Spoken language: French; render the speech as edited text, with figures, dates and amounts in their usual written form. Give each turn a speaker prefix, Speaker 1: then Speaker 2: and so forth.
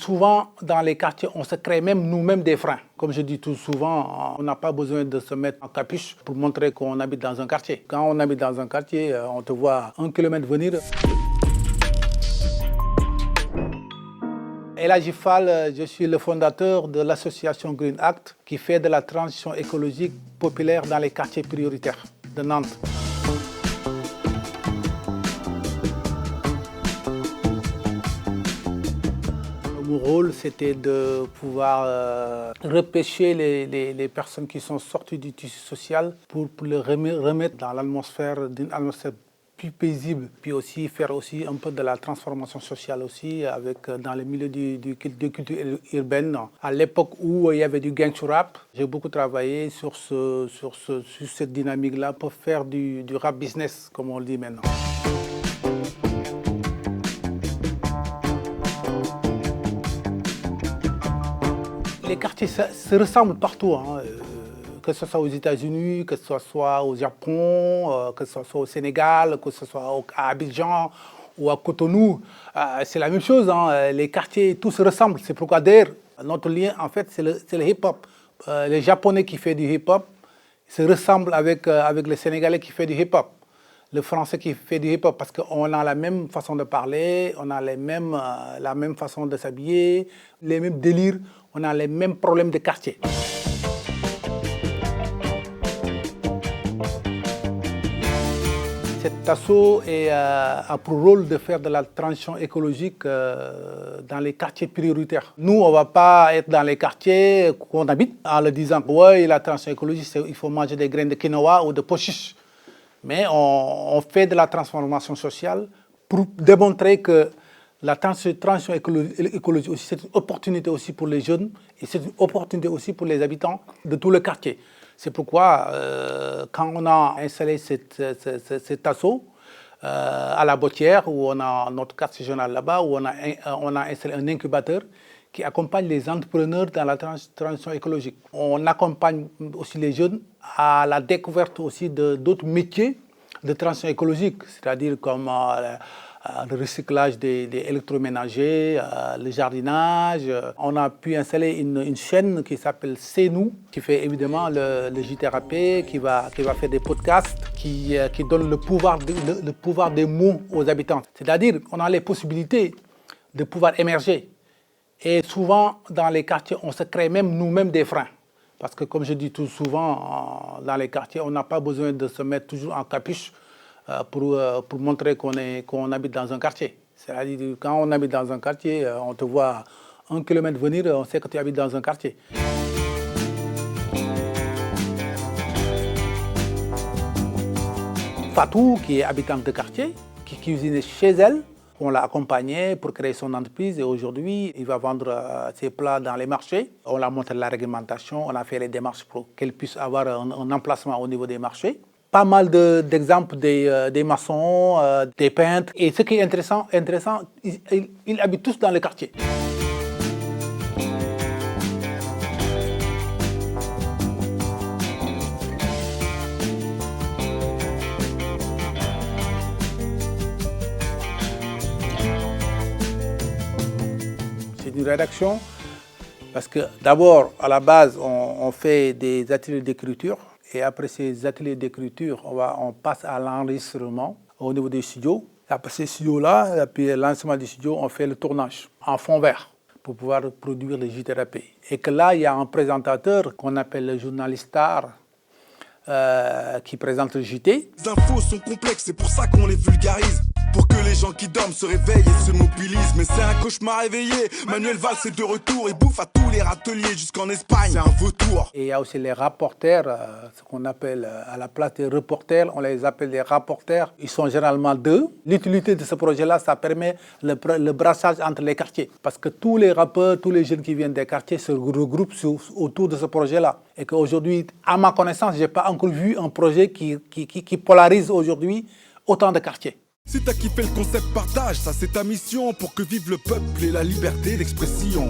Speaker 1: souvent, dans les quartiers, on se crée même nous-mêmes des freins. Comme je dis tout souvent, on n'a pas besoin de se mettre en capuche pour montrer qu'on habite dans un quartier. Quand on habite dans un quartier, on te voit 1 kilomètre venir. Elhadji Fall, je suis le fondateur de l'association Green Act qui fait de la transition écologique populaire dans les quartiers prioritaires de Nantes. Mon rôle, c'était de pouvoir repêcher les personnes qui sont sorties du tissu social pour les remettre dans l'atmosphère, d'une atmosphère plus paisible, puis aussi faire aussi un peu de la transformation sociale aussi dans le milieu de culture urbaine. À l'époque où il y avait du gangster rap, j'ai beaucoup travaillé sur cette dynamique-là pour faire du rap business, comme on le dit maintenant. Les quartiers se ressemblent partout, hein. Que ce soit aux États-Unis, que ce soit au Japon, que ce soit au Sénégal, que ce soit à Abidjan ou à Cotonou. C'est la même chose, hein. Les quartiers, tous se ressemblent. C'est pourquoi d'ailleurs, notre lien, en fait, c'est le hip-hop. Les Japonais qui font du hip-hop se ressemblent avec les Sénégalais qui font du hip-hop. Le Français qui fait du hip-hop, parce qu'on a la même façon de parler, on a la même façon de s'habiller, les mêmes délires, on a les mêmes problèmes de quartier. Cet asso a pour rôle de faire de la transition écologique dans les quartiers prioritaires. Nous, on ne va pas être dans les quartiers qu'on habite en le disant « ouais, la transition écologique, il faut manger des graines de quinoa ou de pois chiches ». Mais on fait de la transformation sociale pour démontrer que la transition écologique aussi, c'est une opportunité aussi pour les jeunes et c'est une opportunité aussi pour les habitants de tout le quartier. C'est pourquoi, quand on a installé cet asso à la Botière, où on a notre quartier général là-bas, où on a installé un incubateur qui accompagne les entrepreneurs dans la transition écologique. On accompagne aussi les jeunes à la découverte aussi d'autres métiers de transition écologique, c'est-à-dire comme le recyclage des électroménagers, le jardinage. On a pu installer une chaîne qui s'appelle C'est Nous, qui fait évidemment le JTRP, qui va faire des podcasts, qui donne le pouvoir des mots aux habitants. C'est-à-dire qu'on a les possibilités de pouvoir émerger. Et souvent, dans les quartiers, on se crée même nous-mêmes des freins. Parce que comme je dis tout souvent, dans les quartiers, on n'a pas besoin de se mettre toujours en capuche pour montrer qu'on habite dans un quartier. C'est-à-dire quand on habite dans un quartier, on te voit 1 kilomètre venir, on sait que tu habites dans un quartier. Fatou, qui est habitante de quartier, qui cuisinait chez elle, on l'a accompagné pour créer son entreprise et aujourd'hui, il va vendre ses plats dans les marchés. On a montré la réglementation, on a fait les démarches pour qu'elle puisse avoir un emplacement au niveau des marchés. Pas mal d'exemples des maçons, des peintres. Et ce qui est intéressant, ils habitent tous dans le quartier. C'est une rédaction parce que d'abord, à la base, on fait des ateliers d'écriture. Et après ces ateliers d'écriture, on passe à l'enregistrement au niveau des studios. Après ces studios-là, après lancement du studio, on fait le tournage en fond vert pour pouvoir produire les JTRP. Et que là, il y a un présentateur qu'on appelle le journaliste star qui présente le JT.
Speaker 2: Les infos sont complexes, c'est pour ça qu'on les vulgarise. Pour que les gens qui dorment se réveillent et se mobilisent. Mais c'est un cauchemar réveillé. Manuel Valls est de retour et bouffe à tous les râteliers jusqu'en Espagne. C'est un vautour.
Speaker 1: Et il y a aussi les rapporters, ce qu'on appelle à la place des reporters, on les appelle des rapporters. Ils sont généralement 2. L'utilité de ce projet-là, ça permet le brassage entre les quartiers. Parce que tous les rappeurs, tous les jeunes qui viennent des quartiers se regroupent autour de ce projet-là. Et qu'aujourd'hui, à ma connaissance, je n'ai pas encore vu un projet qui polarise aujourd'hui autant de quartiers.
Speaker 2: Si t'as kiffé le concept, partage, ça c'est ta mission pour que vive le peuple et la liberté d'expression.